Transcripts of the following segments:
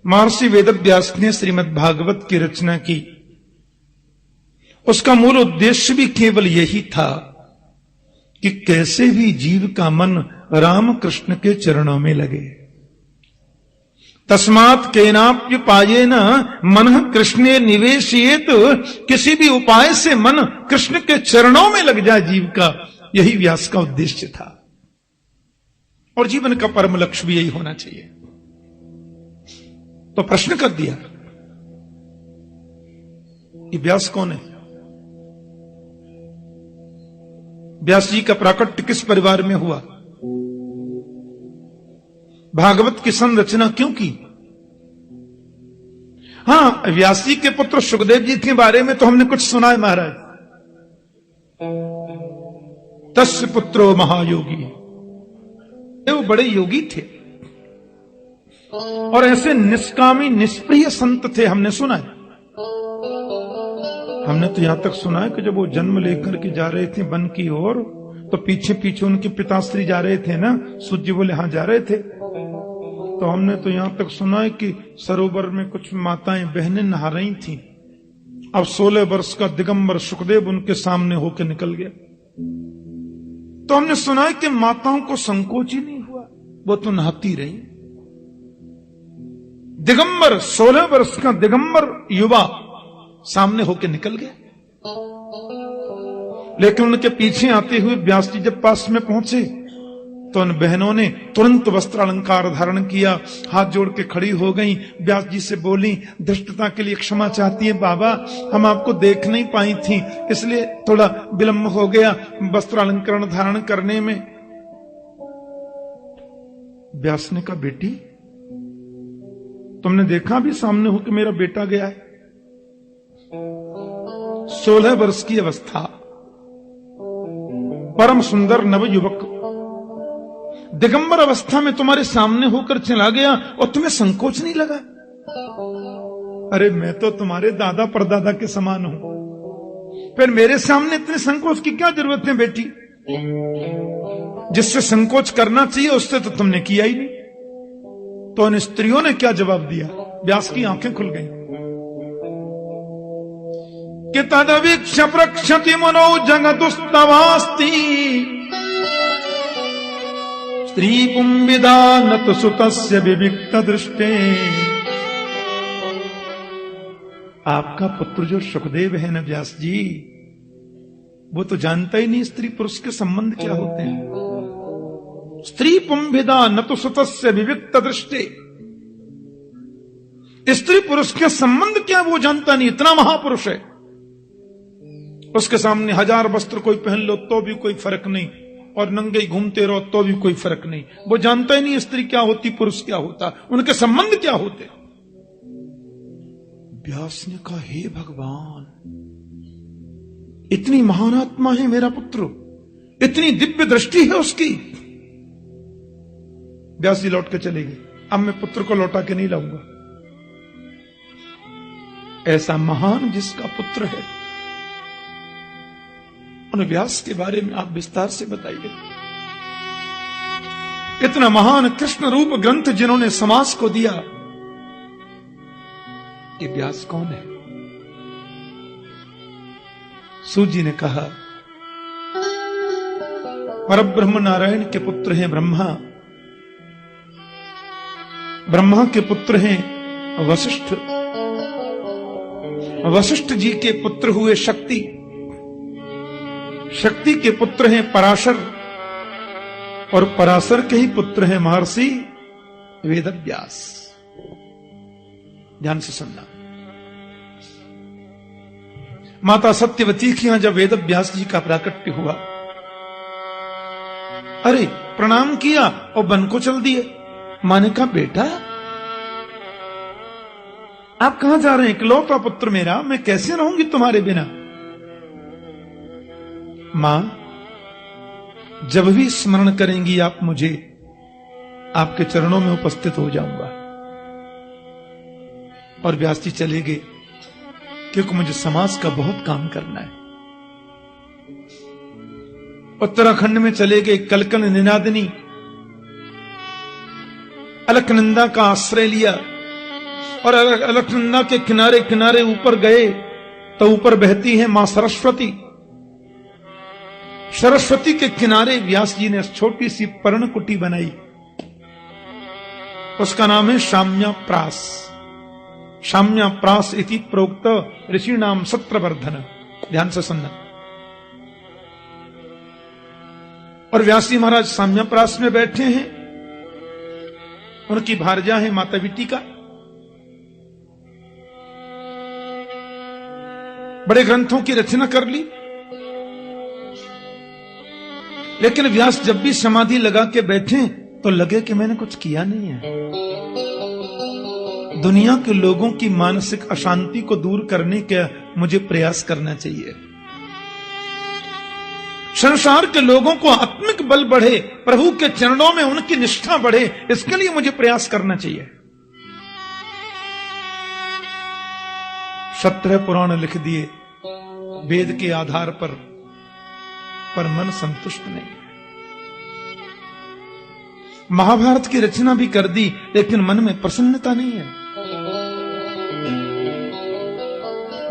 महर्षि वेदव्यास ने श्रीमद् भागवत की रचना की। उसका मूल उद्देश्य भी केवल यही था कि कैसे भी जीव का मन राम कृष्ण के चरणों में लगे। तस्मात् केनाप्य पायेन मनः कृष्णे निवेशयेत, किसी भी उपाय से मन कृष्ण के चरणों में लग जाए जीव का, यही व्यास का उद्देश्य था। और जीवन का परम लक्ष्य भी यही होना चाहिए। तो प्रश्न कर दिया, ये व्यास कौन है? व्यास जी का प्राकट्य किस परिवार में हुआ? भागवत की संरचना क्यों की? हां, व्यास जी के पुत्र सुखदेव जी के बारे में तो हमने कुछ सुना है महाराज। तस्य पुत्रो महायोगी, वो बड़े योगी थे और ऐसे निष्कामी निष्प्रिय संत थे, हमने सुना है। हमने तो यहां तक सुना है कि जब वो जन्म लेकर के जा रहे थे वन की ओर, तो पीछे पीछे उनके पिताश्री जा रहे थे ना, सूर्य बोले हाँ जा रहे थे। तो हमने तो यहां तक सुना है कि सरोवर में कुछ माताएं बहनें नहा रही थीं। अब 16 वर्ष का दिगंबर सुखदेव उनके सामने होकर निकल गया। तो हमने सुना है कि माताओं को संकोच ही नहीं हुआ, वो तो नहाती रही। दिगंबर 16 वर्ष का दिगंबर युवा सामने होकर निकल गया। लेकिन उनके पीछे आते हुए व्यास जी जब पास में पहुंचे तो उन बहनों ने तुरंत वस्त्र अलंकार धारण किया, हाथ जोड़ के खड़ी हो गई, व्यास जी से बोली, धृष्टता के लिए क्षमा चाहती है बाबा, हम आपको देख नहीं पाई थी, इसलिए थोड़ा विलंब हो गया वस्त्र अलंकरण धारण करने में। व्यास ने कहा, बेटी तुमने देखा भी सामने हो कि मेरा बेटा गया है? 16 वर्ष की अवस्था, परम सुंदर नव युवक, दिगंबर अवस्था में तुम्हारे सामने होकर चला गया और तुम्हें संकोच नहीं लगा? अरे मैं तो तुम्हारे दादा परदादा के समान हूं, फिर मेरे सामने इतने संकोच की क्या जरूरत है बेटी? जिससे संकोच करना चाहिए उससे तो तुमने किया ही नहीं। तो उन स्त्रियों ने क्या जवाब दिया? व्यास की आंखें खुल गई कि तदवीक्ष प्रक्षति मनो जगदुस्तवास्ति स्त्री पुंविदानत सुतस्य विविक्त दृष्टे। आपका पुत्र जो सुखदेव है न व्यास जी, वो तो जानता ही नहीं स्त्री पुरुष के संबंध क्या होते हैं। स्त्री पुंविदा न तो सुतस्य विविक्त दृष्टे, स्त्री पुरुष के संबंध क्या वो जानता नहीं। इतना महापुरुष है, उसके सामने 1000 वस्त्र कोई पहन लो तो भी कोई फर्क नहीं, और नंगे घूमते रहो तो भी कोई फर्क नहीं। वो जानता ही नहीं स्त्री क्या होती, पुरुष क्या होता, उनके संबंध क्या होते। व्यास ने कहा, हे भगवान, इतनी महान आत्मा है मेरा पुत्र, इतनी दिव्य दृष्टि है उसकी। व्यास जी लौट के चले गए। अब मैं पुत्र को लौटा के नहीं लाऊंगा। ऐसा महान जिसका पुत्र है, उन व्यास के बारे में आप विस्तार से बताइए। इतना महान कृष्ण रूप ग्रंथ जिन्होंने समाज को दिया, ये व्यास कौन है? सूत जी ने कहा, परब्रह्म नारायण के पुत्र हैं ब्रह्मा, ब्रह्मा के पुत्र हैं वशिष्ठ, वशिष्ठ जी के पुत्र हुए शक्ति, शक्ति के पुत्र हैं पराशर, और पराशर के ही पुत्र हैं महर्षि वेदव्यास। ध्यान से सुनना। माता सत्यवती के यहां जब वेदव्यास जी का प्राकट्य हुआ, अरे प्रणाम किया और वन को चल दिए। मां ने कहा, बेटा आप कहां जा रहे हैं? इकलौता पुत्र मेरा, मैं कैसे रहूंगी तुम्हारे बिना? मां, जब भी स्मरण करेंगी आप मुझे, आपके चरणों में उपस्थित हो जाऊंगा। और व्यास जी चले गए, क्योंकि मुझे समाज का बहुत काम करना है। उत्तराखंड में चले गए, कलकल निनादिनी अलकनंदा का आश्रय लिया, और अलकनंदा के किनारे किनारे ऊपर गए तो ऊपर बहती है मां सरस्वती। सरस्वती के किनारे व्यास जी ने छोटी सी पर्णकुटी बनाई, उसका नाम है शाम्या प्रास। शाम्या प्रास इति प्रोक्त ऋषि नाम सत्रवर्धन। ध्यान से सुनना। और व्यास जी महाराज शाम्या प्रास में बैठे हैं, उनकी भार्या है माता विटिका। बड़े ग्रंथों की रचना कर ली, लेकिन व्यास जब भी समाधि लगा के बैठे तो लगे कि मैंने कुछ किया नहीं है। दुनिया के लोगों की मानसिक अशांति को दूर करने का मुझे प्रयास करना चाहिए। संसार के लोगों को आत्मिक बल बढ़े, प्रभु के चरणों में उनकी निष्ठा बढ़े, इसके लिए मुझे प्रयास करना चाहिए। 17 पुराण लिख दिए वेद के आधार पर मन संतुष्ट नहीं है। महाभारत की रचना भी कर दी, लेकिन मन में प्रसन्नता नहीं है।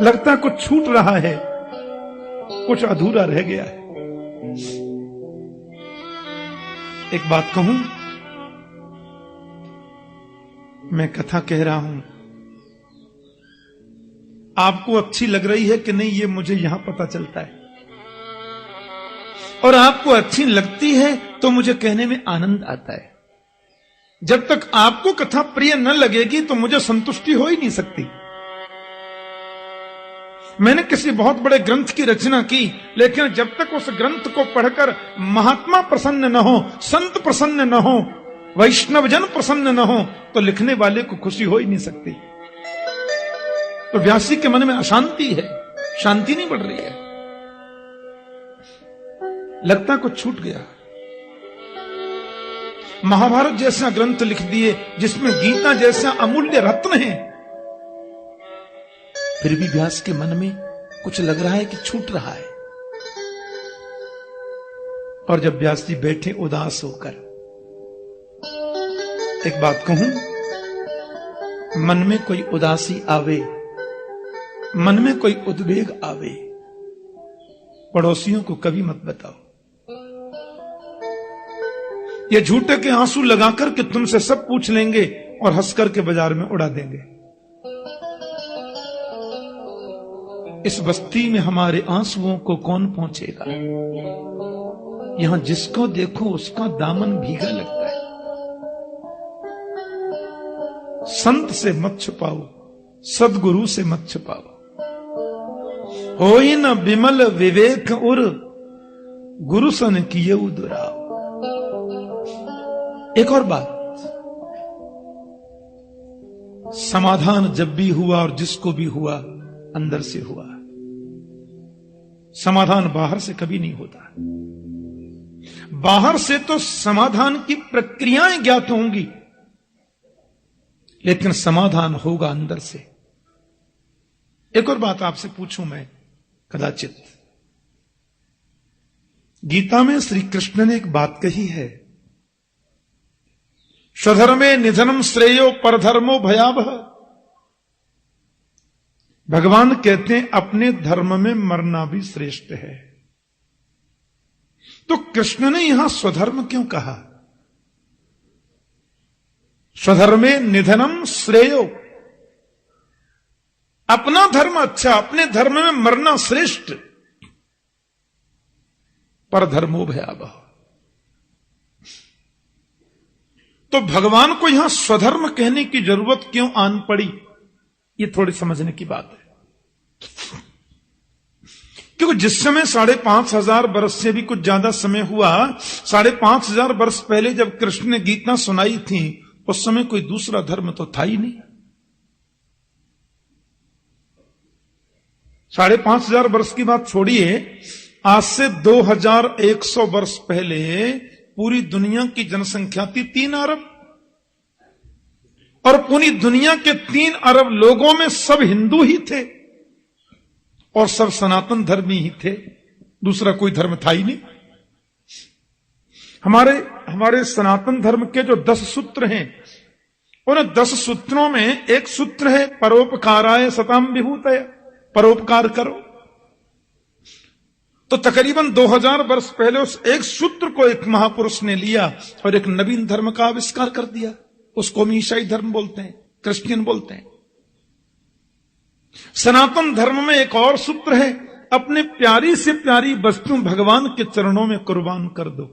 लगता कुछ छूट रहा है, कुछ अधूरा रह गया है। एक बात कहूं, मैं कथा कह रहा हूं, आपको अच्छी लग रही है कि नहीं ये मुझे यहां पता चलता है, और आपको अच्छी लगती है तो मुझे कहने में आनंद आता है। जब तक आपको कथा प्रिय न लगेगी तो मुझे संतुष्टि हो ही नहीं सकती। मैंने किसी बहुत बड़े ग्रंथ की रचना की, लेकिन जब तक उस ग्रंथ को पढ़कर महात्मा प्रसन्न न हो, संत प्रसन्न न हो, वैष्णवजन प्रसन्न न हो, तो लिखने वाले को खुशी हो ही नहीं सकती। तो व्यास जी के मन में अशांति है, शांति नहीं बढ़ रही है, लगता कुछ छूट गया। महाभारत जैसा ग्रंथ लिख दिए जिसमें गीता जैसा अमूल्य रत्न है, फिर भी व्यास के मन में कुछ लग रहा है कि छूट रहा है। और जब व्यास जी बैठे उदास होकर, एक बात कहूं, मन में कोई उदासी आवे, मन में कोई उद्वेग आवे, पड़ोसियों को कभी मत बताओ। ये झूठे के आंसू लगाकर कि तुमसे सब पूछ लेंगे और हंस करके बाजार में उड़ा देंगे। इस बस्ती में हमारे आंसुओं को कौन पहुंचेगा? यहां जिसको देखो उसका दामन भीगा लगता है। संत से मत छुपाओ, सदगुरु से मत छुपाओ। होई न विमल विवेक उर, गुरु सन किए दुराव। एक और बात, समाधान जब भी हुआ और जिसको भी हुआ अंदर से हुआ। समाधान बाहर से कभी नहीं होता। बाहर से तो समाधान की प्रक्रियाएं ज्ञात होंगी, लेकिन समाधान होगा अंदर से। एक और बात आपसे पूछूं मैं, कदाचित गीता में श्री कृष्ण ने एक बात कही है, स्वधर्मे निधनम श्रेयो परधर्मो भयावह। भगवान कहते हैं अपने धर्म में मरना भी श्रेष्ठ है। तो कृष्ण ने यहां स्वधर्म क्यों कहा? स्वधर्मे निधनम श्रेयो, अपना धर्म अच्छा, अपने धर्म में मरना श्रेष्ठ। परधर्मो भयावह। तो भगवान को यहां स्वधर्म कहने की जरूरत क्यों आन पड़ी? ये थोड़ी समझने की बात है। क्योंकि जिस समय 5,500 वर्ष से भी कुछ ज्यादा समय हुआ, 5,500 वर्ष पहले जब कृष्ण ने गीता सुनाई थी, उस समय कोई दूसरा धर्म तो था ही नहीं। 5,500 वर्ष की बात छोड़िए, आज से 2,100 वर्ष पहले पूरी दुनिया की जनसंख्या थी 3 अरब, और पूरी दुनिया के 3 अरब लोगों में सब हिंदू ही थे और सब सनातन धर्मी ही थे, दूसरा कोई धर्म था ही नहीं। हमारे सनातन धर्म के जो 10 सूत्र हैं उन 10 सूत्रों में एक सूत्र है परोपकाराय सताम विभूतय, परोपकार करो। तो तकरीबन 2000 वर्ष पहले उस एक सूत्र को एक महापुरुष ने लिया और एक नवीन धर्म का आविष्कार कर दिया। उसको हम ईसाई धर्म बोलते हैं, क्रिश्चियन बोलते हैं। सनातन धर्म में एक और सूत्र है, अपने प्यारी से प्यारी वस्तु भगवान के चरणों में कुर्बान कर दो।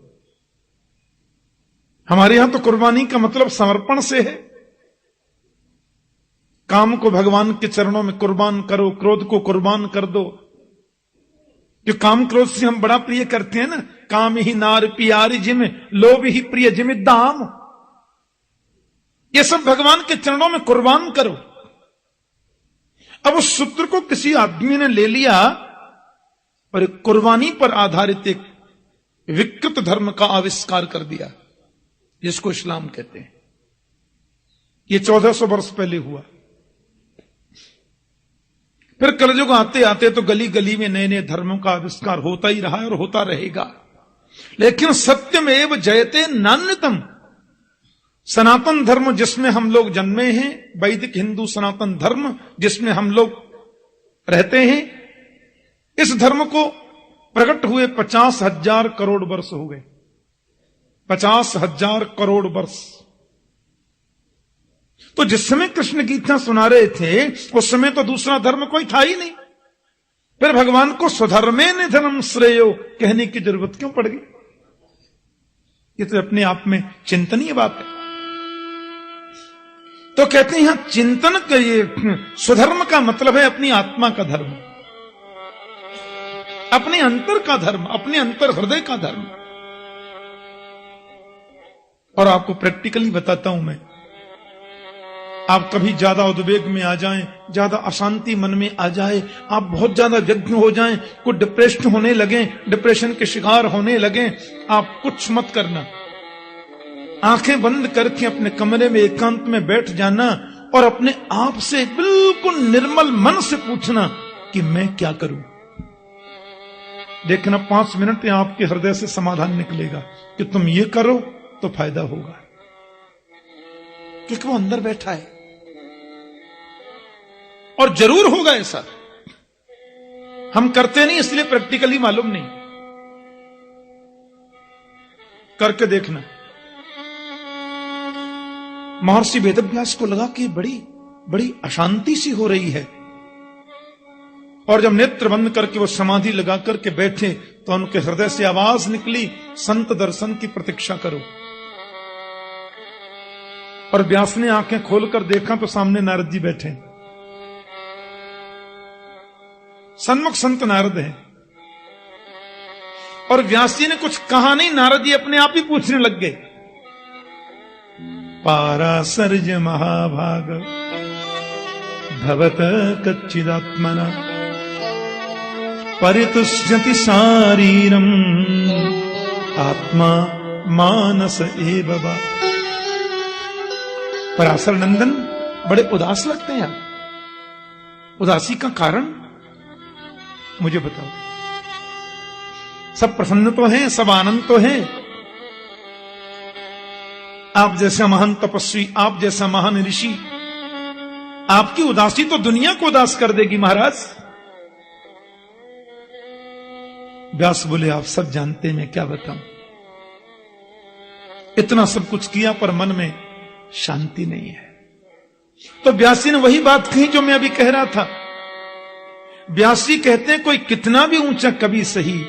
हमारे यहां तो कुर्बानी का मतलब समर्पण से है। काम को भगवान के चरणों में कुर्बान करो, क्रोध को कुर्बान कर दो। जो काम क्रोध से हम बड़ा प्रिय करते हैं ना, काम ही नार प्यारी जिम, लोभ ही प्रिय जिम दाम, ये सब भगवान के चरणों में कुर्बान करो। अब उस सूत्र को किसी आदमी ने ले लिया और एक कुर्बानी पर आधारित एक विकृत धर्म का आविष्कार कर दिया, जिसको इस्लाम कहते हैं। ये 1400 वर्ष पहले हुआ। फिर कलयुग आते आते तो गली गली में नए नए धर्मों का आविष्कार होता ही रहा है और होता रहेगा। लेकिन सत्यमेव जयते नान्यतम, सनातन धर्म जिसमें हम लोग जन्मे हैं, वैदिक हिंदू सनातन धर्म जिसमें हम लोग रहते हैं, इस धर्म को प्रकट हुए 50,000 करोड़ वर्ष हो गए। 50,000 करोड़ वर्ष। तो जिस समय कृष्ण गीता सुना रहे थे उस समय तो दूसरा धर्म कोई था ही नहीं। फिर भगवान को स्वधर्मे निधनम श्रेयो कहने की जरूरत क्यों पड़ गई? ये तो अपने आप में चिंतनीय बात है। तो कहते हैं यहां चिंतन का ये स्वधर्म का मतलब है अपनी आत्मा का धर्म, अपने अंतर का धर्म, अपने अंतर हृदय का धर्म। और आपको प्रैक्टिकली बताता हूं मैं, आप कभी ज्यादा उद्वेग में आ जाएं, ज्यादा अशांति मन में आ जाए, आप बहुत ज्यादा व्यग्र हो जाएं, कुछ डिप्रेस्ड होने लगे, डिप्रेशन के शिकार होने लगे, आप कुछ मत करना। आंखें बंद करके अपने कमरे में एकांत में बैठ जाना और अपने आप से बिल्कुल निर्मल मन से पूछना कि मैं क्या करूं। देखना 5 मिनट में आपके हृदय से समाधान निकलेगा कि तुम ये करो तो फायदा होगा, क्योंकि वो अंदर बैठा है और जरूर होगा ऐसा। हम करते नहीं इसलिए प्रैक्टिकली मालूम नहीं, करके देखना। महर्षि वेदव्यास को लगा कि बड़ी बड़ी अशांति सी हो रही है, और जब नेत्र बंद करके वो समाधि लगा करके बैठे तो उनके हृदय से आवाज निकली, संत दर्शन की प्रतीक्षा करो। और व्यास ने आंखें खोलकर देखा तो सामने नारद जी बैठे, सन्मुख संत नारद हैं। और व्यास जी ने कुछ कहा नहीं, नारद जी अपने आप ही पूछने लग गए, पारासर्ज महाभाग भवत कच्चिदात्मना परितुष्यति शारीरम आत्मा मानस एव वा। पराशर नंदन बड़े उदास लगते हैं आप, उदासी का कारण मुझे बताओ। सब प्रसन्न तो हैं, सब आनंद तो है। आप जैसा महान तपस्वी, आप जैसा महान ऋषि, आपकी उदासी तो दुनिया को उदास कर देगी महाराज। व्यास बोले आप सब जानते हैं, मैं क्या बताऊं। इतना सब कुछ किया पर मन में शांति नहीं है। तो व्यास जी ने वही बात कही जो मैं अभी कह रहा था। व्यास जी कहते हैं कोई कितना भी ऊंचा कवि सही,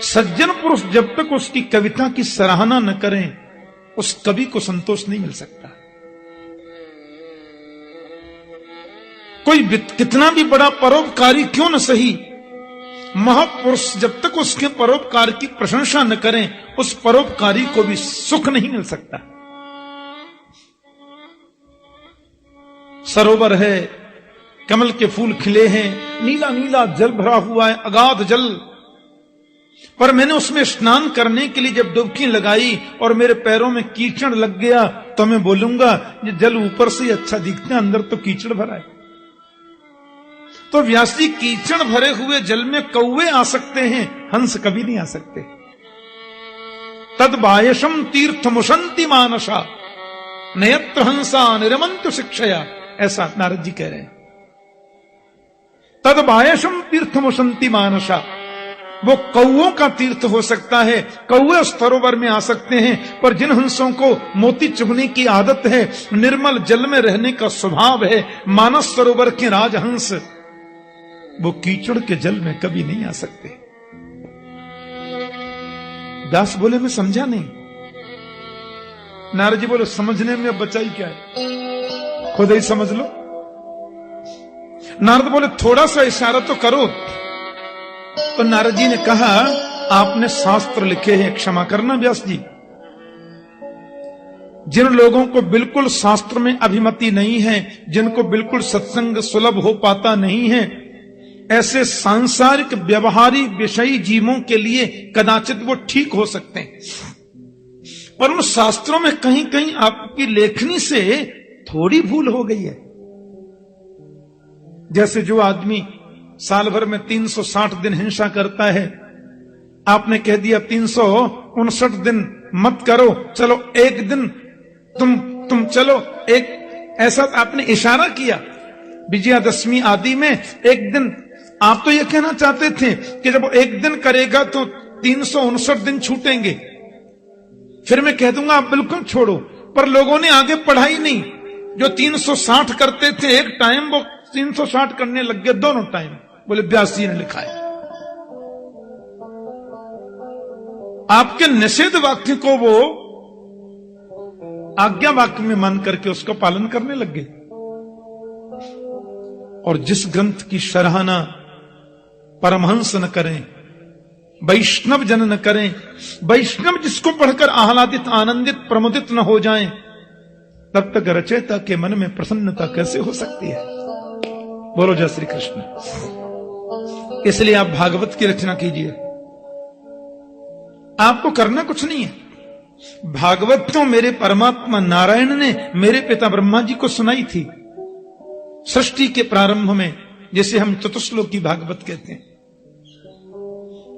सज्जन पुरुष जब तक उसकी कविता की सराहना न करें उस कवि को संतोष नहीं मिल सकता। कोई कितना भी बड़ा परोपकारी क्यों न सही, महापुरुष जब तक उसके परोपकार की प्रशंसा न करें उस परोपकारी को भी सुख नहीं मिल सकता। सरोवर है, कमल के फूल खिले हैं, नीला नीला जल भरा हुआ है, अगाध जल, पर मैंने उसमें स्नान करने के लिए जब डुबकी लगाई और मेरे पैरों में कीचड़ लग गया तो मैं बोलूंगा ये जल ऊपर से अच्छा दिखता है, अंदर तो कीचड़ भरा है। तो व्यास जी कीचड़ भरे हुए जल में कौवे आ सकते हैं, हंस कभी नहीं आ सकते। तद बायशम तीर्थ मुशंति मानसा, नयत्र हंसा निरमंतु शिक्षया, ऐसा नारद जी कह रहे हैं। तद बायशम तीर्थम वसंती मानसा, वो कौओं का तीर्थ हो सकता है, कौए सरोवर में आ सकते हैं, पर जिन हंसों को मोती चुगने की आदत है, निर्मल जल में रहने का स्वभाव है, मानस सरोवर के राजहंस, वो कीचड़ के जल में कभी नहीं आ सकते। दास बोले मैं समझा नहीं। नारद जी बोले समझने में अब बचाई क्या है, खुद ही समझ लो। नारद बोले थोड़ा सा इशारा तो करो। तो नारद जी ने कहा आपने शास्त्र लिखे हैं, क्षमा करना व्यास जी, जिन लोगों को बिल्कुल शास्त्र में अभिमति नहीं है, जिनको बिल्कुल सत्संग सुलभ हो पाता नहीं है, ऐसे सांसारिक व्यवहारी विषयी जीवों के लिए कदाचित वो ठीक हो सकते हैं, पर उन शास्त्रों में कहीं कहीं आपकी लेखनी से थोड़ी भूल हो गई है। जैसे जो आदमी साल भर में 360 दिन हिंसा करता है, आपने कह दिया 359 दिन मत करो, चलो एक दिन तुम चलो, एक ऐसा आपने इशारा किया। विजयादशमी आदि में एक दिन आप तो यह कहना चाहते थे कि जब एक दिन करेगा तो 359 दिन छूटेंगे, फिर मैं कह दूंगा आप बिल्कुल छोड़ो, पर लोगों ने आगे पढ़ाई नहीं। जो 360 करते थे एक टाइम, वो 360 करने लग गए दोनों टाइम। बोले व्यास जी ने लिखा है। आपके निषेध वाक्य को वो आज्ञा वाक्य में मान करके उसका पालन करने लग गए। और जिस ग्रंथ की सराहना परमहंस न करें, वैष्णव जन न करें, वैष्णव जिसको पढ़कर आह्लादित आनंदित प्रमुदित न हो जाएं, तब तक रचयिता के मन में प्रसन्नता कैसे हो सकती है। बोलो जय श्री कृष्ण। इसलिए आप भागवत की रचना कीजिए, आपको करना कुछ नहीं है। भागवत तो मेरे परमात्मा नारायण ने मेरे पिता ब्रह्मा जी को सुनाई थी सृष्टि के प्रारंभ में, जिसे हम चतुश्लोकी भागवत कहते हैं।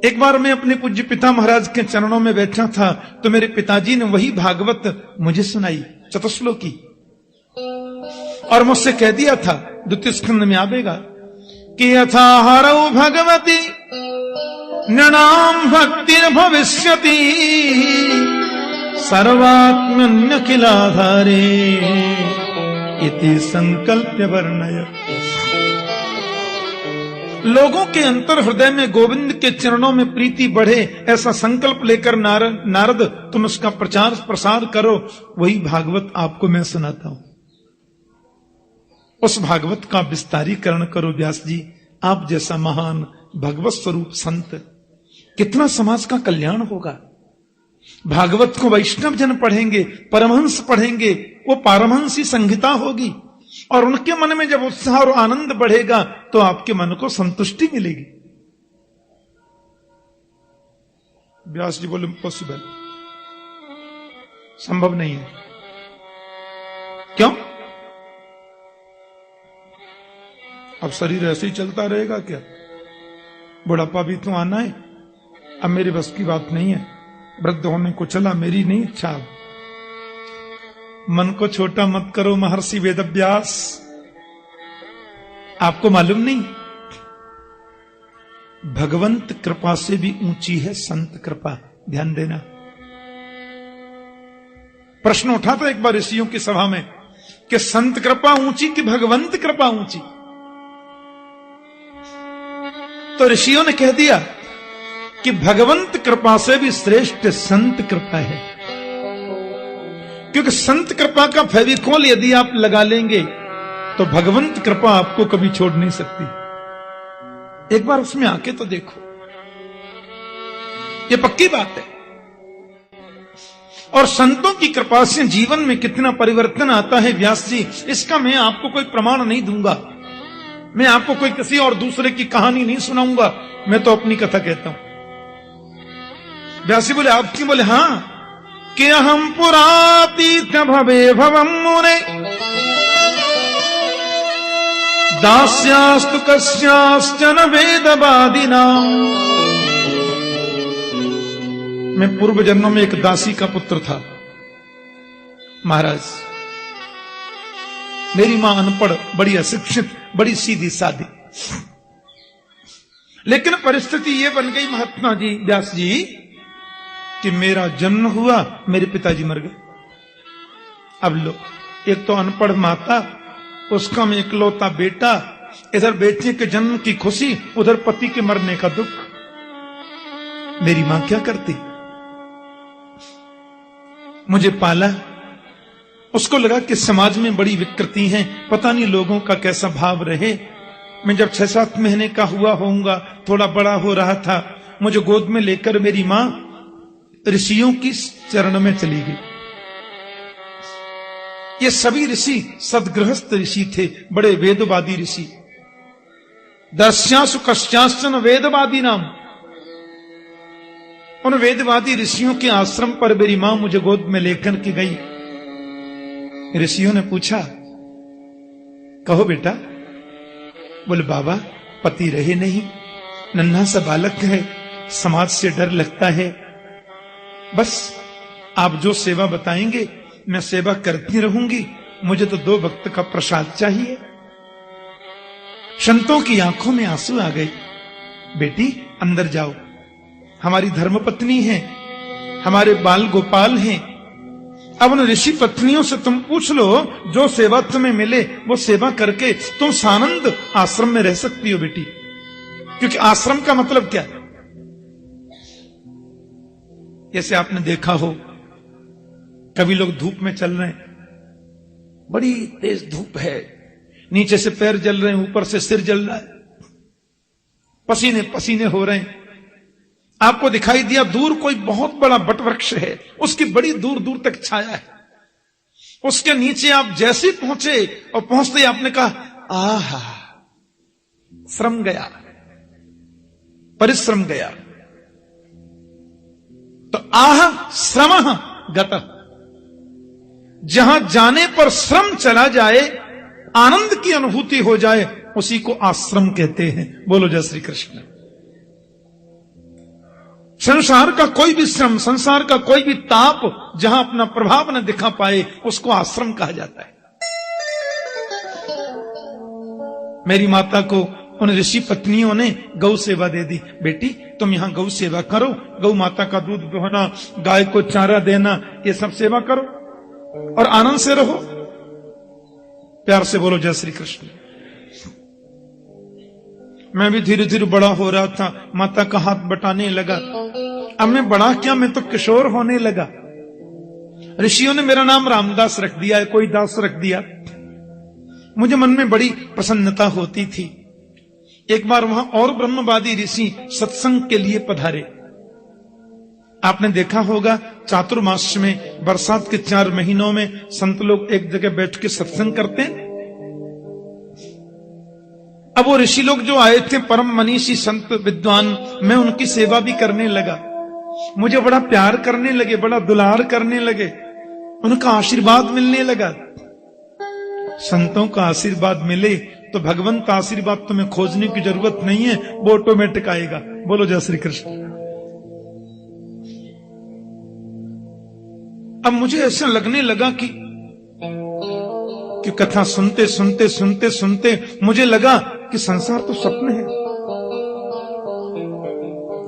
एक बार मैं अपने पूज्य पिता महाराज के चरणों में बैठा था, तो मेरे पिताजी ने वही भागवत मुझे सुनाई चतुश्लोकी, और मुझसे कह दिया था द्वितीय स्कंद में आवेगा कि यथा हरौ भगवती नृणाम भक्ति भविष्यति सर्वात्मन्य किलाधारे इति संकल्प्य वर्णय। लोगों के अंतर हृदय में गोविंद के चरणों में प्रीति बढ़े, ऐसा संकल्प लेकर नारद तुम उसका प्रचार प्रसार करो। वही भागवत आपको मैं सुनाता हूं, उस भागवत का विस्तारीकरण करो व्यास जी। आप जैसा महान भगवत स्वरूप संत, कितना समाज का कल्याण होगा। भागवत को वैष्णव जन पढ़ेंगे, परमहंस पढ़ेंगे, वो पारमहंसी संहिता होगी, और उनके मन में जब उत्साह और आनंद बढ़ेगा तो आपके मन को संतुष्टि मिलेगी। व्यास जी बोले इम्पॉसिबल, संभव नहीं है। क्यों? अब शरीर ऐसे ही चलता रहेगा क्या? बुढ़ापा भी तो आना है, अब मेरे बस की बात नहीं है। वृद्ध होने को चला, मेरी नहीं इच्छा। मन को छोटा मत करो महर्षि वेदव्यास, आपको मालूम नहीं, भगवंत कृपा से भी ऊंची है संत कृपा। ध्यान देना। प्रश्न उठा था एक बार ऋषियों की सभा में कि संत कृपा ऊंची कि भगवंत कृपा ऊंची? तो ऋषियों ने कह दिया कि भगवंत कृपा से भी श्रेष्ठ संत कृपा है, क्योंकि संत कृपा का फेविकोल यदि आप लगा लेंगे तो भगवंत कृपा आपको कभी छोड़ नहीं सकती। एक बार उसमें आके तो देखो, ये पक्की बात है। और संतों की कृपा से जीवन में कितना परिवर्तन आता है व्यास जी, इसका मैं आपको कोई प्रमाण नहीं दूंगा, मैं आपको कोई किसी और दूसरे की कहानी नहीं सुनाऊंगा, मैं तो अपनी कथा कहता हूं। व्यास जी बोले आपकी? बोले हां, कि अहम पुरातीत भवे भवम मुने दास्यास्तु कस्याश्चन वेदवादिनाम। मैं पूर्व जन्मों में एक दासी का पुत्र था महाराज, मेरी मां अनपढ़, बड़ी अशिक्षित, बड़ी सीधी सादी, लेकिन परिस्थिति ये बन गई महात्मा जी, व्यास जी, कि मेरा जन्म हुआ, मेरे पिताजी मर गए। अब लो, एक तो अनपढ़ माता, उसका में इकलौता बेटा, इधर बेटे के जन्म की खुशी, उधर पति के मरने का दुख। मेरी मां क्या करती? मुझे पाला, उसको लगा कि समाज में बड़ी विकृति है, पता नहीं लोगों का कैसा भाव रहे। मैं जब 6-7 महीने का हुआ होऊंगा, थोड़ा बड़ा हो रहा था, मुझे गोद में लेकर मेरी मां ऋषियों की चरण में चली गई। ये सभी ऋषि सदगृहस्थ ऋषि थे, बड़े वेदवादी ऋषि। दस्यासु कश्चाश्चन वेदवादी नाम। उन वेदवादी ऋषियों के आश्रम पर मेरी मां मुझे गोद में लेकर के गई। ऋषियों ने पूछा, कहो बेटा। बोले बाबा, पति रहे नहीं, नन्हा सा बालक है, समाज से डर लगता है, बस आप जो सेवा बताएंगे मैं सेवा करती रहूंगी, मुझे तो 2 वक्त का प्रसाद चाहिए। संतों की आंखों में आंसू आ गए। बेटी अंदर जाओ, हमारी धर्मपत्नी है, हमारे बाल गोपाल हैं। अब उन ऋषि पत्नियों से तुम पूछ लो, जो सेवा तुम्हें मिले वो सेवा करके तुम सानंद आश्रम में रह सकती हो बेटी। क्योंकि आश्रम का मतलब क्या है? जैसे आपने देखा हो, कभी लोग धूप में चल रहे हैं, बड़ी तेज धूप है, नीचे से पैर जल रहे हैं, ऊपर से सिर जल रहा है, पसीने पसीने हो रहे हैं। आपको दिखाई दिया दूर कोई बहुत बड़ा बट वृक्ष है, उसकी बड़ी दूर दूर तक छाया है, उसके नीचे आप जैसे पहुंचे और पहुंचते ही आपने कहा, आहा, श्रम गया, परिश्रम गया। तो आह श्रम गतः, जहां जाने पर श्रम चला जाए, आनंद की अनुभूति हो जाए, उसी को आश्रम कहते हैं। बोलो जय श्री कृष्ण। संसार का कोई भी श्रम, संसार का कोई भी ताप जहां अपना प्रभाव न दिखा पाए, उसको आश्रम कहा जाता है। मेरी माता को उन ऋषि पत्नियों ने गौ सेवा दे दी। बेटी तुम यहां गौ सेवा करो, गौ माता का दूध दुहना, गाय को चारा देना, ये सब सेवा करो और आनंद से रहो। प्यार से बोलो जय श्री कृष्ण। मैं भी धीरे धीरे बड़ा हो रहा था, माता का हाथ बटाने लगा। अब मैं बड़ा क्या, मैं तो किशोर होने लगा। ऋषियों ने मेरा नाम रामदास रख दिया है, कोई दास रख दिया। मुझे मन में बड़ी प्रसन्नता होती थी। एक बार वहां और ब्रह्मवादी ऋषि सत्संग के लिए पधारे। आपने देखा होगा चातुर्मास में, बरसात के 4 महीनों में संत लोग एक जगह बैठ के सत्संग करते हैं। अब वो ऋषि लोग जो आए थे, परम मनीषी संत विद्वान, मैं उनकी सेवा भी करने लगा। मुझे बड़ा प्यार करने लगे, बड़ा दुलार करने लगे, उनका आशीर्वाद मिलने लगा। संतों का आशीर्वाद मिले तो भगवंत आशीर्वाद तुम्हें खोजने की जरूरत नहीं है, वो ऑटोमेटिक आएगा। बोलो जय श्री कृष्ण। अब मुझे ऐसा लगने लगा कि कथा सुनते सुनते सुनते सुनते मुझे लगा कि संसार तो सपने है,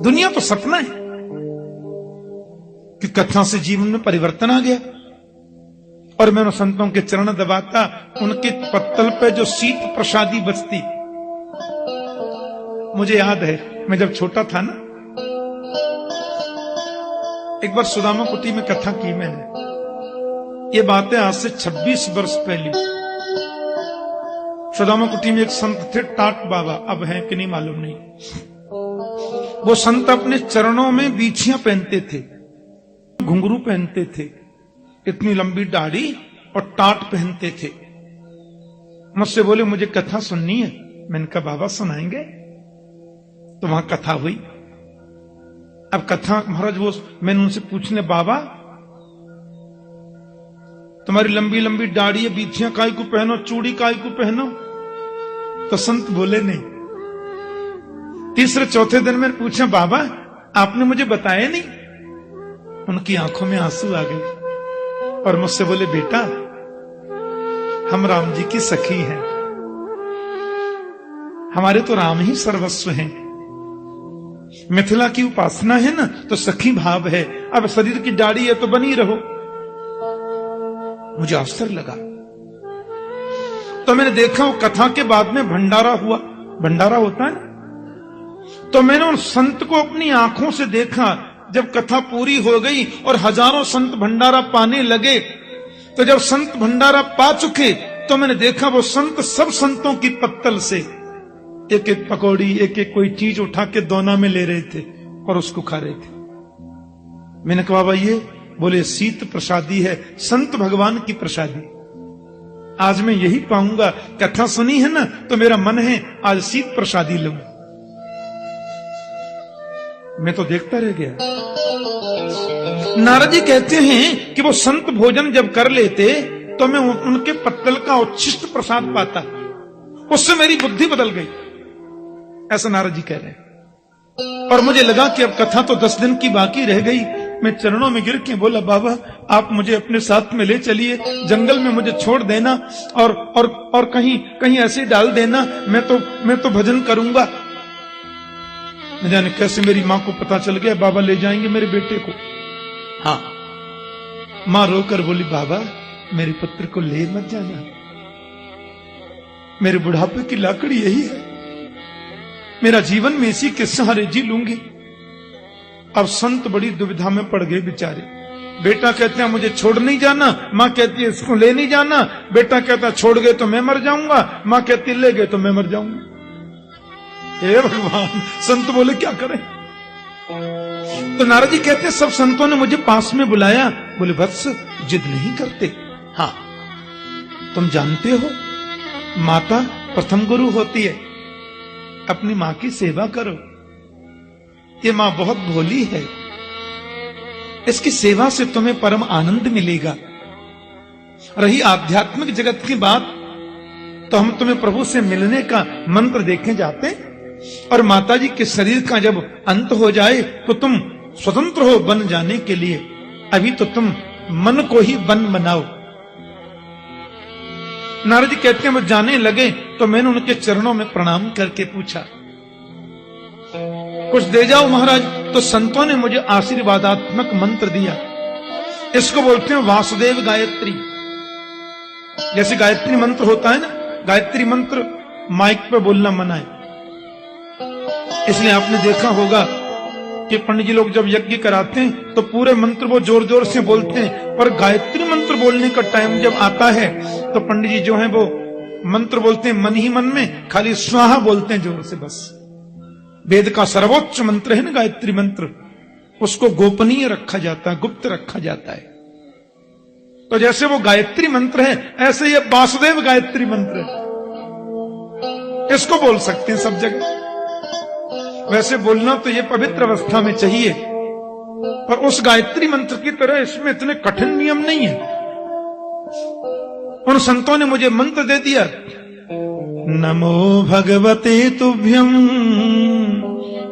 दुनिया तो सपना है। कि कथा से जीवन में परिवर्तन आ गया और मैं उन संतों के चरण दबाता, उनके पत्तल पे जो शीत प्रसादी बचती। मुझे याद है मैं जब छोटा था ना, एक बार सुदामा कुटी में कथा की मैंने। ये बातें आज से 26 वर्ष पहले। सुदामा कुटी में एक संत थे, टाट बाबा, अब हैं कि नहीं मालूम नहीं। वो संत अपने चरणों में बीछियां पहनते थे, घुंघरू पहनते थे, इतनी लंबी दाढ़ी और टाट पहनते थे। मुझसे बोले मुझे कथा सुननी है। मैंने कहा बाबा सुनाएंगे। तो वहां कथा हुई। अब कथा महाराज वो मैंने उनसे पूछने, बाबा तुम्हारी लंबी लंबी दाढ़ी है, बीथियां काय को पहनो, चूड़ी काय को पहनो? तो संत बोले नहीं। तीसरे चौथे दिन मैंने पूछा, बाबा आपने मुझे बताया नहीं? उनकी आंखों में आंसू आ गए और मुझसे बोले, बेटा हम राम जी की सखी हैं, हमारे तो राम ही सर्वस्व हैं। मिथिला की उपासना है ना, तो सखी भाव है। अब शरीर की दाढ़ी है तो बनी रहो। मुझे आश्चर्य लगा, तो मैंने देखा वो कथा के बाद में भंडारा हुआ। भंडारा होता है, तो मैंने उन संत को अपनी आंखों से देखा। जब कथा पूरी हो गई और हजारों संत भंडारा पाने लगे, तो जब संत भंडारा पा चुके तो मैंने देखा वो संत सब संतों की पत्तल से एक एक पकौड़ी, एक एक कोई चीज उठा के दोना में ले रहे थे और उसको खा रहे थे। मैंने कहा बाबा ये, बोले शीत प्रसादी है, संत भगवान की प्रसादी। आज मैं यही पाऊंगा। कथा सुनी है ना, तो मेरा मन है आज शीत प्रसादी लूं। मैं तो देखता रह गया। नारद जी कहते हैं कि वो संत भोजन जब कर लेते तो मैं उनके पत्तल का उच्छिष्ट प्रसाद पाता, उससे मेरी बुद्धि बदल गई, ऐसा नारद जी कह रहे हैं। और मुझे लगा कि अब कथा तो 10 दिन की बाकी रह गई। मैं चरणों में गिर के बोला, बाबा आप मुझे अपने साथ में ले चलिए, जंगल में मुझे छोड़ देना और कहीं ऐसे डाल देना, मैं तो भजन करूंगा। न जाने कैसे मेरी मां को पता चल गया, बाबा ले जाएंगे मेरे बेटे को। हाँ, मां रोकर बोली, बाबा मेरे पुत्र को ले मत जाना, मेरे बुढ़ापे की लाकड़ी यही है, मेरा जीवन में इसी के सहारे जी लूंगी। अब संत बड़ी दुविधा में पड़ गए बेचारे। बेटा कहते हैं मुझे छोड़ नहीं जाना, मां कहती है इसको ले नहीं जाना। बेटा कहता छोड़ गए तो मैं मर जाऊंगा, मां कहती ले गए तो मैं मर जाऊंगा। हे भगवान, संत बोले क्या करें। तो नारद जी कहते सब संतों ने मुझे पास में बुलाया। बोले वत्स जिद नहीं करते। हाँ, तुम जानते हो माता प्रथम गुरु होती है, अपनी मां की सेवा करो। ये मां बहुत भोली है, इसकी सेवा से तुम्हें परम आनंद मिलेगा। रही आध्यात्मिक जगत की बात, तो हम तुम्हें प्रभु से मिलने का मंत्र देखने जाते, और माताजी के शरीर का जब अंत हो जाए तो तुम स्वतंत्र हो बन जाने के लिए। अभी तो तुम मन को ही बन बनाओ। नारद जी कहते हैं वो जाने लगे तो मैंने उनके चरणों में प्रणाम करके पूछा, कुछ दे जाओ महाराज। तो संतों ने मुझे आशीर्वादात्मक मंत्र दिया। इसको बोलते हैं वासुदेव गायत्री। जैसे गायत्री मंत्र होता है ना, गायत्री मंत्र माइक पे बोलना मना है, इसलिए आपने देखा होगा कि पंडित जी लोग जब यज्ञ कराते हैं तो पूरे मंत्र वो जोर जोर से बोलते हैं, पर गायत्री मंत्र बोलने का टाइम जब आता है तो पंडित जी जो है वो मंत्र बोलते हैं मन ही मन में, खाली स्वाहा बोलते हैं जोर से बस। वेद का सर्वोच्च मंत्र है ना गायत्री मंत्र, उसको गोपनीय रखा जाता है, गुप्त रखा जाता है। तो जैसे वो गायत्री मंत्र है, ऐसे ये वासुदेव गायत्री मंत्र है, इसको बोल सकते हैं सब जगह। वैसे बोलना तो ये पवित्र अवस्था में चाहिए, पर उस गायत्री मंत्र की तरह इसमें इतने कठिन नियम नहीं है। उन संतों ने मुझे मंत्र दे दिया, नमो भगवते तुभ्यं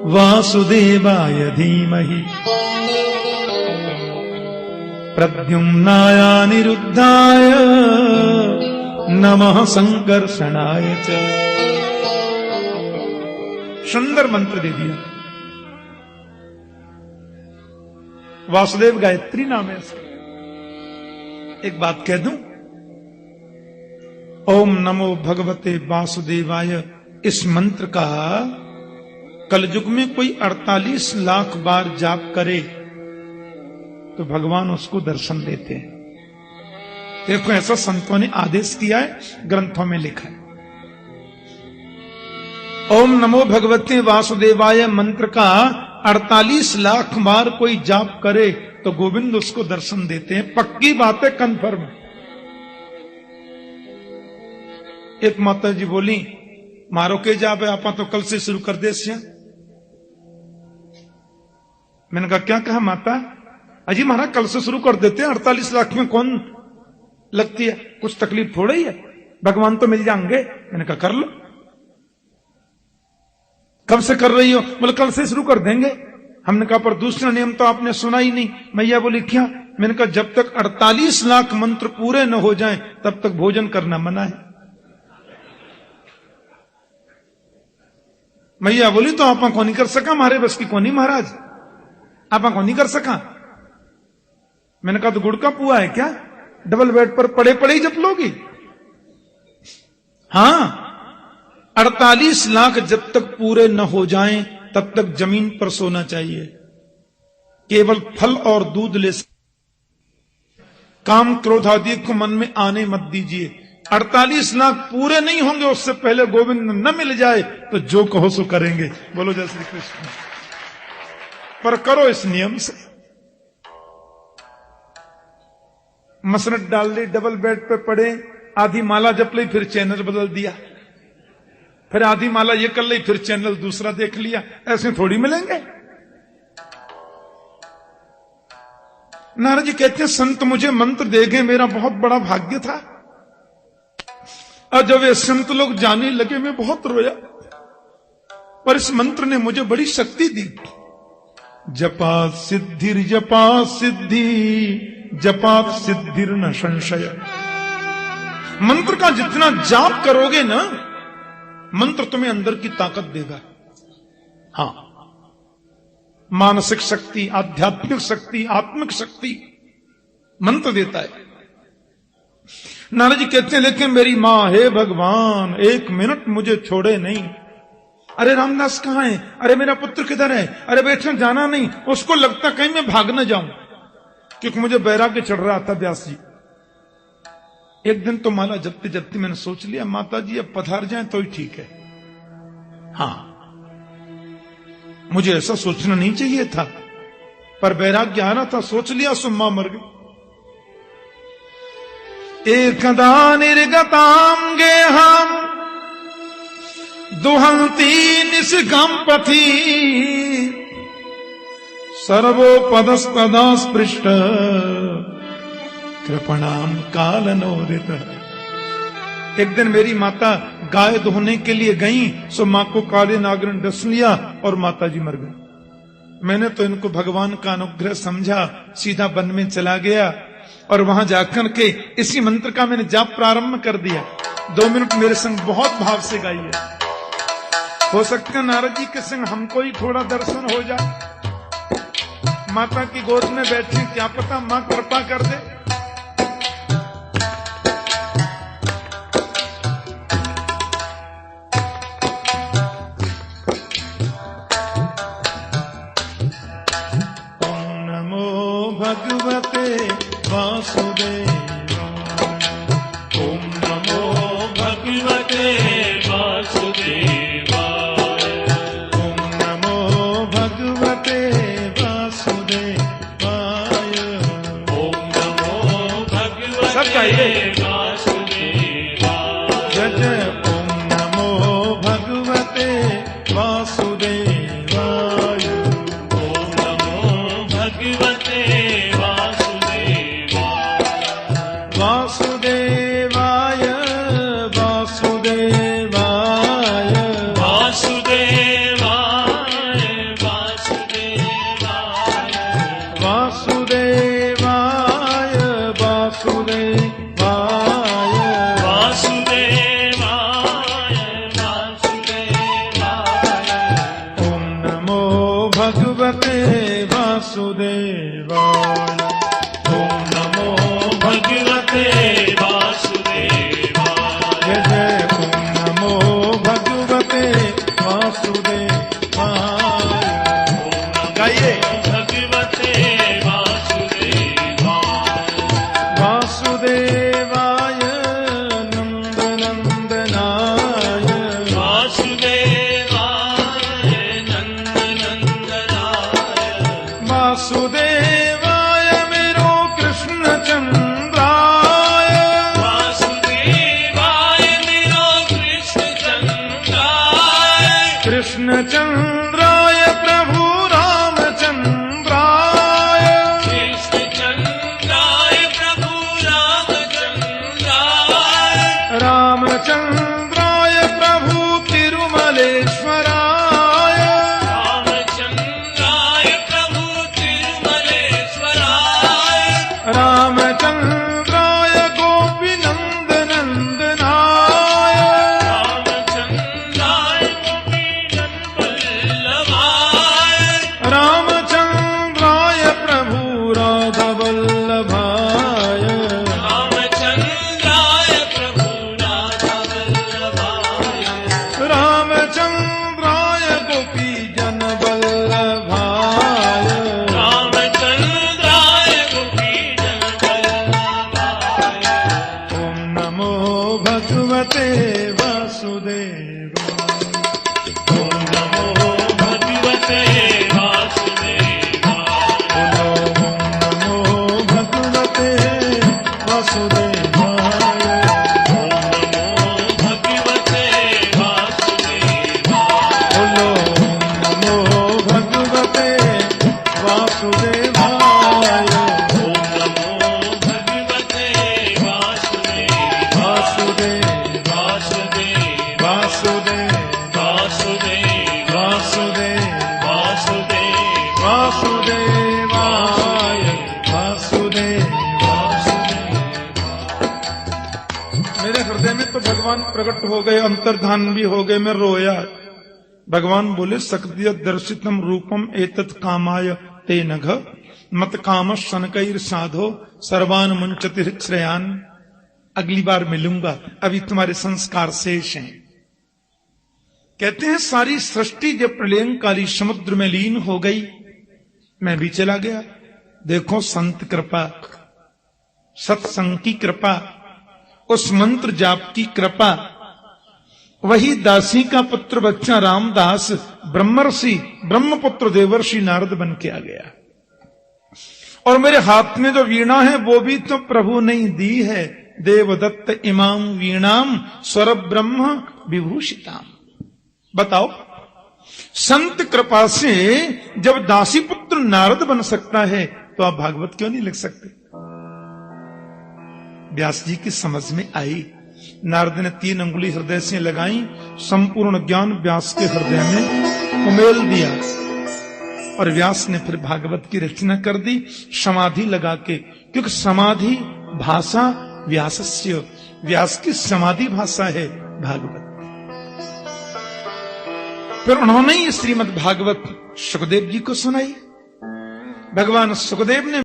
वासुदेवाय धीमहि प्रद्युम्नाय अनिरुद्धाय नमः संकर्षणाय च। सुंदर मंत्र दे दिया। वासुदेव गायत्री नाम है इसका। एक बात कह दूं, ओम नमो भगवते वासुदेवाय, इस मंत्र का कलयुग में कोई 48 लाख बार जाप करे तो भगवान उसको दर्शन देते हैं। देखो ऐसा संतों ने आदेश किया है, ग्रंथों में लिखा है। ओम नमो भगवते वासुदेवाय मंत्र का 48 लाख बार कोई जाप करे तो गोविंद उसको दर्शन देते हैं। पक्की बात है, कन्फर्म। एक माता जी बोली, मारो के जाप है आपा तो कल से शुरू कर दे सिया। मैंने कहा क्या कहा माता? अजी महाराज कल से शुरू कर देते हैं, 48 लाख में कौन लगती है, कुछ तकलीफ थोड़ा ही है, भगवान तो मिल जाएंगे। मैंने कहा कर लो। कब से कर रही हो? बोले कल से शुरू कर देंगे। हमने कहा पर दूसरा नियम तो आपने सुना ही नहीं। मैया बोली क्या? मैंने कहा जब तक 48 लाख मंत्र पूरे न हो जाएं तब तक भोजन करना मना है। मैया बोली तो आपा को नहीं कर सका, हमारे बस की को नहीं महाराज, आपा को नहीं कर सका। मैंने कहा तो गुड़ का पुआ है क्या, डबल बेड पर पड़े पड़े ही जप लोगी? हां, 48 लाख जब तक पूरे न हो जाएं तब तक जमीन पर सोना चाहिए, केवल फल और दूध ले। काम क्रोध आदि को मन में आने मत दीजिए। 48 लाख पूरे नहीं होंगे उससे पहले गोविंद न मिल जाए तो जो कहो सो करेंगे। बोलो जय श्री कृष्ण। पर करो इस नियम से। मसरत डाल ली, डबल बेड पे पड़े, आधी माला जप ली, फिर चैनल बदल दिया, फिर आधी माला ये कर ली, फिर चैनल दूसरा देख लिया। ऐसे थोड़ी मिलेंगे। नारद जी कहते हैं संत मुझे मंत्र दे गए, मेरा बहुत बड़ा भाग्य था। और जब ये संत लोग जाने लगे मैं बहुत रोया, पर इस मंत्र ने मुझे बड़ी शक्ति दी। जपा सिद्धिर जपा सिद्धि, जपात सिद्धिर न संशय। मंत्र का जितना जाप करोगे ना, मंत्र तुम्हें अंदर की ताकत देगा। हां, मानसिक शक्ति, आध्यात्मिक शक्ति, आत्मिक शक्ति मंत्र देता है। नारद जी कहते हैं लेकिन मेरी मां, हे भगवान एक मिनट मुझे छोड़े नहीं। अरे रामदास कहां है, अरे मेरा पुत्र किधर है, अरे बेटा जाना नहीं। उसको लगता कहीं मैं भाग न जाऊं, क्योंकि मुझे बैराग्य चढ़ रहा था। व्यास जी एक दिन तो माला जपते जपते मैंने सोच लिया माता जी अब पधार जाएं तो ही ठीक है। हां, मुझे ऐसा सोचना नहीं चाहिए था, पर बैराग्य आ रहा था, सोच लिया सो मां मर गई। एकदा निर्गतां गेहं दुहंती निष्गम पथि, सर्वोपदस्तदा स्पृष्ट कृपणाम कालनोदित। एक दिन मेरी माता गाय धोने के लिए गई, सो मां को काले नागर ने डस लिया और माता जी मर गई। मैंने तो इनको भगवान का अनुग्रह समझा, सीधा वन में चला गया और वहां जाकर के इसी मंत्र का मैंने जाप प्रारंभ कर दिया। 2 मिनट मेरे संग बहुत भाव से गाइए। हो सकता है नारद जी के संग हमको ही थोड़ा दर्शन हो जाए। माता की गोद में बैठे, क्या पता मां कृपा कर दे। भगवते वासुदेवाय, ओम नमो भगवते वासुदेवाय, ओम नमो भगवते वासुदेवाय, ओम नमो भगवते सब चाहिए वासुदेवाय, जय जय ओम नमो भगवते वासुदेवाय, ओम नमो भगवते वासुदेवाय, वासुदेवाय, वासुदेवाय, वासुदेवाय, वासुदेवाय, वासुदेवाय, वासुदेवाय, वासुदेवाय, ओम नमो भगवते वासुदेवाय, ओम नमो भगवते वासुदेवाय, जय जय ओम नमो भगवते वासुदेवाय। गाइए भगवते वासुदेवाय, वासुदेवाय नंदनंदनाय, वासुदेवाय नंदनंदनाय, वासुदेवाय मेरो कृष्ण चंद्राय, वासुदेवाय मेरो कृष्ण चंद्राय, कृष्ण चंद्राय प्रभु रामचंद्राय, कृष्ण चंद्राय प्रभु रामचंद्राय, रामचंद्राय प्रभु तिरुमलेश्वराय, रामचंद्राय प्रभु तिरुमलेश्वराय, वासुदेव वासुदेव वासुदेव वासुदेव वासुदेवाय वासुदेव मेरे हृदय में तो भगवान प्रकट हो गए, अंतर्धान भी हो गए, मैं रोया। भगवान बोले सक्रिय दर्शितम रूपम एतत् कामाय ते नघ मत काम शनकैर साधो सर्वान मुंचति श्रेयान। अगली बार मिलूंगा, अभी तुम्हारे संस्कार शेष हैं। कहते हैं सारी सृष्टि जब प्रलयंकाली समुद्र में लीन हो गई, मैं भी चला गया। देखो संत कृपा, सत्संग की कृपा, उस मंत्र जाप की कृपा। वही दासी का पुत्र बच्चा रामदास ब्रह्मर्षि ब्रह्मपुत्र देवर्षि नारद बन के आ गया। और मेरे हाथ में जो वीणा है वो भी तो प्रभु ने ही दी है। देवदत्त इमाम वीणाम स्वर ब्रह्म विभूषिताम। बताओ, संत कृपा से जब दासी पुत्र नारद बन सकता है तो आप भागवत क्यों नहीं लिख सकते? व्यास जी की समझ में आई। नारद ने 3 अंगुली हृदय से लगाई, संपूर्ण ज्ञान व्यास के हृदय में उमेल दिया और व्यास ने फिर भागवत की रचना कर दी समाधि लगा के। क्योंकि समाधि भाषा व्यासस्य, व्यास की समाधि भाषा है भागवत। फिर उन्होंने ये श्रीमद् भागवत सुखदेव जी को सुनाई। भगवान सुखदेव ने